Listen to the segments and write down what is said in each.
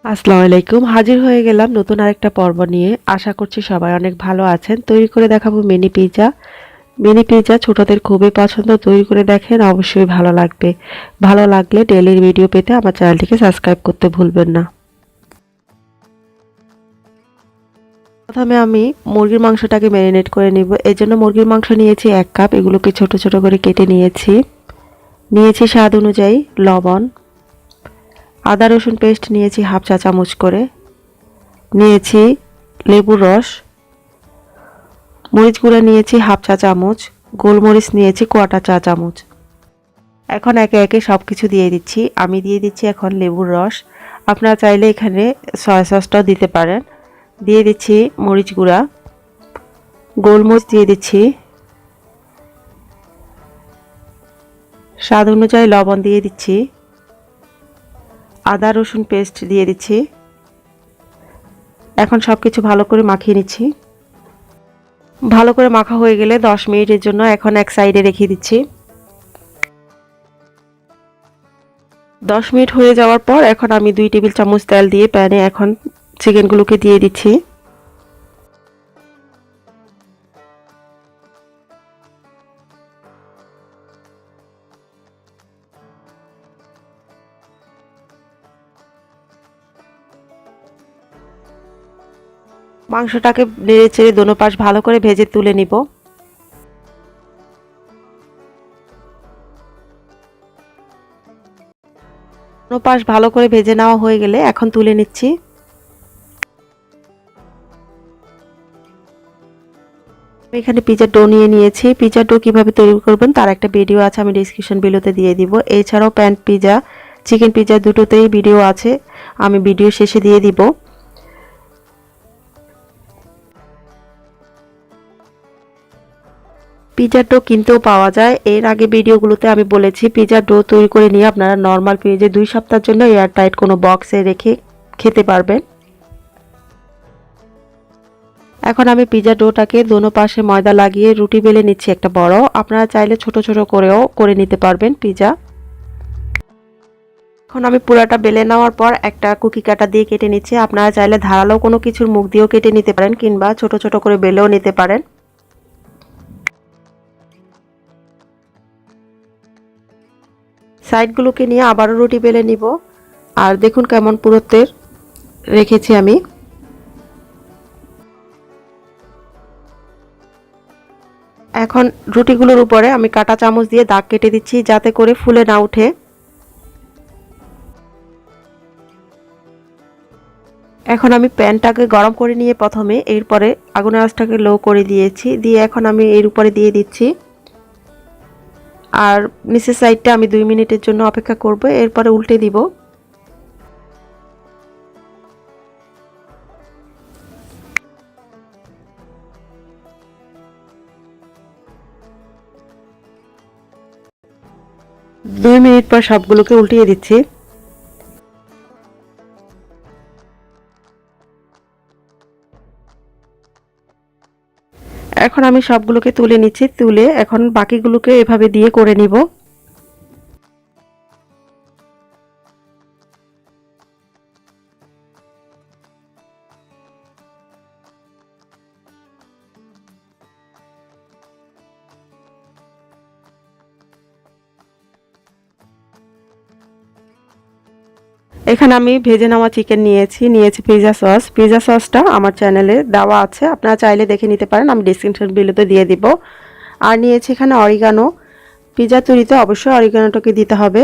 আসসালামু আলাইকুম। হাজির হয়ে গেলাম নতুন আরেকটা পর্ব নিয়ে। আশা করছি সবাই অনেক ভালো আছেন। তৈরি করে দেখাবো মিনি পিজ্জা। মিনি পিজ্জা ছোটদের খুবই পছন্দ। তৈরি করে দেখেন, অবশ্যই ভালো লাগবে। ভালো লাগলে ডেইলি ভিডিও পেতে আমার চ্যানেলটিকে সাবস্ক্রাইব করতে ভুলবেন না। প্রথমে আমি মুরগির মাংসটাকে ম্যারিনেট করে নিব। এজন্য মুরগির মাংস নিয়েছি 1 কাপ। এগুলোকে ছোট ছোট করে কেটে নিয়েছি। নিয়েছি স্বাদ অনুযায়ী লবণ। আদা রসুন পেস্ট নিয়েছি হাফ চা চামচ করে। নিয়েছি লেবুর রস। মরিচ গুঁড়া নিয়েছি হাফ চা চামচ। গোলমরিচ নিয়েছি কোয়াটা চা চামচ। এখন একে একে সব কিছু দিয়ে দিচ্ছি। আমি দিয়ে দিচ্ছি এখন লেবুর রস। আপনারা চাইলে এখানে সয়া সসটাও দিতে পারেন। দিয়ে দিচ্ছি মরিচ গুঁড়া। গোলমরিচ দিয়ে দিচ্ছি। স্বাদ অনুযায়ী লবণ দিয়ে দিচ্ছি। আদা রসুন পেস্ট দিয়ে দিচ্ছি। এখন সব কিছু ভালো করে মাখিয়ে নিচ্ছি। ভালো করে মাখা হয়ে গেলে 10 মিনিটের জন্য এখন এক সাইডে রেখে দিচ্ছি। 10 মিনিট হয়ে যাওয়ার পর এখন আমি 2 টেবিল চামচ তেল দিয়ে প্যানে এখন চিকেনগুলোকে দিয়ে দিচ্ছি। মাংসটাকে নেড়ে চেড়ে দোনো পাশ ভালো করে ভেজে তুলে নিব। দোনো পাশ ভালো করে ভেজে নেওয়া হয়ে গেলে এখন তুলে নিচ্ছি। এখানে পিজার ডো নিয়ে নিয়েছি। পিজার ডো কিভাবে তৈরি করবেন তার একটা ভিডিও আছে, আমি ডেসক্রিপশন বিলোতে দিয়ে দিব। এছাড়াও প্যান পিজা, চিকেন পিজা দুটোতেই ভিডিও আছে, আমি ভিডিও শেষে দিয়ে দিব। পিজার ডো কিনতেও পাওয়া যায়। এর আগে ভিডিওগুলোতে আমি বলেছি পিজার ডো তৈরি করে নিয়ে আপনারা নর্মাল ফ্রিজে 2 সপ্তাহের জন্য এয়ারটাইট কোনো বক্সে রেখে খেতে পারবেন। এখন আমি পিজা ডোটাকে দোনো পাশে ময়দা লাগিয়ে রুটি বেলে নিচ্ছি একটা বড়। আপনারা চাইলে ছোট ছোট করেও করে নিতে পারবেন পিজা। এখন আমি পুরাটা বেলে নেওয়ার পর একটা কুকি কাটা দিয়ে কেটে নিচ্ছি। আপনারা চাইলে ধারালো কোনো কিছুর মুখ দিয়েও কেটে নিতে পারেন কিংবা ছোট ছোট করে বেলেও নিতে পারেন। সাইডগুলোকে নিয়ে আবারও রুটি বেলে নিব। আর দেখুন কেমন পুরুত্বের রেখেছি আমি। এখন রুটিগুলোর উপরে আমি কাঁটা চামচ দিয়ে দাগ কেটে দিচ্ছি যাতে করে ফুলে না ওঠে। এখন আমি প্যানটাকে গরম করে নিয়ে প্রথমে এরপরে আগুনের আঁচটাকে লো করে দিয়েছি, দিয়ে এখন আমি এর উপরে দিয়ে দিচ্ছি। আর নিচের সাইডটা আমি 2 মিনিটের জন্য অপেক্ষা করব, এরপরে উল্টে দিব। দুই মিনিট পর সবগুলোকে উল্টিয়ে দিচ্ছি। এখন আমি সবগুলোকে তুলে নিচ্ছি। তুলে এখন বাকিগুলোকে এভাবে দিয়ে করে নিব। এখানে আমি ভেজে নেওয়া চিকেন নিয়েছি পিৎজা সস। পিৎজা সসটা আমার চ্যানেলে দেওয়া আছে, আপনারা চাইলে দেখে নিতে পারেন, আমি ডেসক্রিপশন বিলোতে দিয়ে দিব। আর নিয়েছি এখানে অরিগানো। পিৎজা তৈরিতে অবশ্যই অরিগানোটাকে দিতে হবে।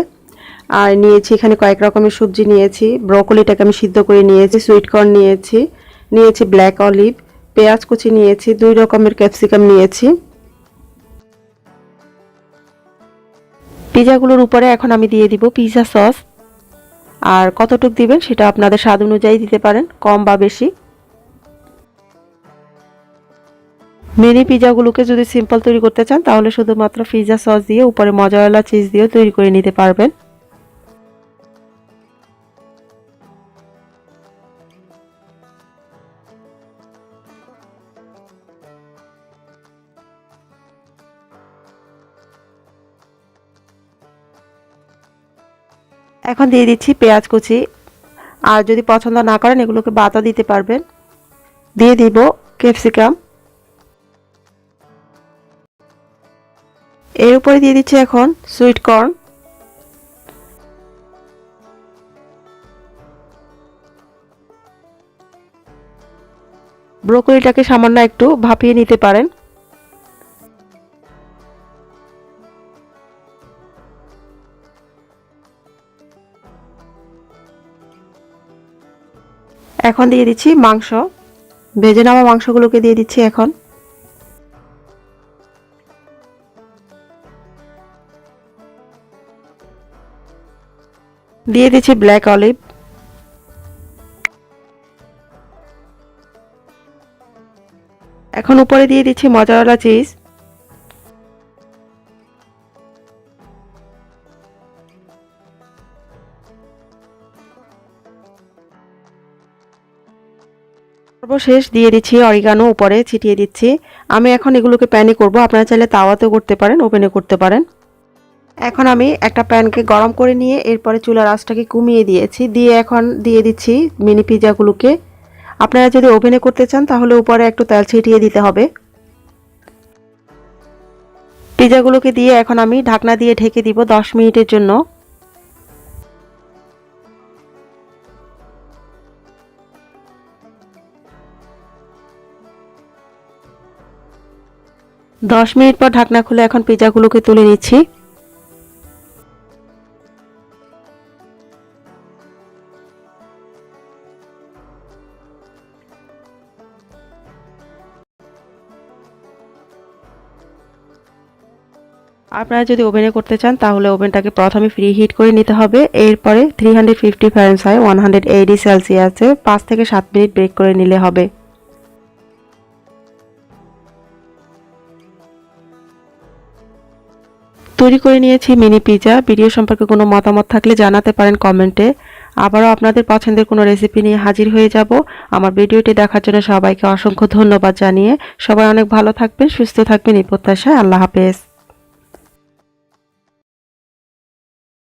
আর নিয়েছি এখানে কয়েক রকমের সবজি নিয়েছি। ব্রকলিটাকে আমি সিদ্ধ করে নিয়েছি, সুইট কর্ন নিয়েছি ব্ল্যাক অলিভ, পেঁয়াজ কুচি নিয়েছি, 2 রকমের ক্যাপসিকাম নিয়েছি। পিৎজাগুলোর উপরে এখন আমি দিয়ে দিব পিৎজা সস। আর কতটুক দিবেন সেটা আপনাদের স্বাদ অনুযায়ী দিতে পারেন, কম বা বেশি। মিনি পিৎজাগুলোকে যদি সিম্পল তৈরি করতে চান তাহলে শুধুমাত্র পিৎজা সস দিয়ে উপরে মজারেলা চিজ দিয়ে তৈরি করে নিতে পারবেন। এখন দিয়ে দিচ্ছি পেঁয়াজ কুচি। আর যদি পছন্দ না করেন এগুলোকে বাদও দিতে পারবেন। দিয়ে দিব ক্যাপসিকাম। এর উপরে দিয়ে দিচ্ছি এখন সুইট কর্ন। ব্রোকলিটাকে সামান্য একটু ভাপিয়ে নিতে পারেন। এখন দিয়ে দিচ্ছি মাংস, ভেজে নেওয়া মাংসগুলোকে দিয়ে দিচ্ছি এখন। দিয়ে দিচ্ছি ব্ল্যাক অলিভ। এখন উপরে দিয়ে দিচ্ছি মজারেলা চিজ। সর্বশেষ দিয়ে দিচ্ছি অরিগানো, উপরে ছিটিয়ে দিচ্ছি। আমি এখন এগুলোকে প্যানে করব, আপনারা চাইলে তাওয়াতেও করতে পারেন, ওভেনে করতে পারেন। এখন আমি একটা প্যানকে গরম করে নিয়ে এরপরে চুলার আঁচটাকে কমিয়ে দিয়েছি, দিয়ে এখন দিয়ে দিচ্ছি মিনি পিজাগুলোকে। আপনারা যদি ওভেনে করতে চান তাহলে উপরে একটু তেল ছিটিয়ে দিতে হবে। পিজাগুলোকে দিয়ে এখন আমি ঢাকনা দিয়ে ঢেকে দিব 10 মিনিটের জন্য। দশ মিনিট পর ঢাকনা খুলে এখন পিজাগুলোকে তুলে নিচ্ছি। আপনারা যদি ওভেনে করতে চান তাহলে ওভেনটাকে প্রথমে ফ্রি হিট করে নিতে হবে, এরপরে 350 ফারেনহাইট 180 সেলসিয়াসে 5 থেকে 7 মিনিট বেক করে নিলে হবে। তৈরি করে নিয়েছি মিনি পিজা। ভিডিও সম্পর্কে কোনো মতামত থাকলে জানাতে পারেন কমেন্টে। আবারও আপনাদের পছন্দের কোনো রেসিপি নিয়ে হাজির হয়ে যাব। আমার ভিডিওটি দেখার জন্য সবাইকে অসংখ্য ধন্যবাদ জানিয়ে সবাই অনেক ভালো থাকবেন, সুস্থ থাকবেন এই প্রত্যাশায়। আল্লাহ হাফেজ।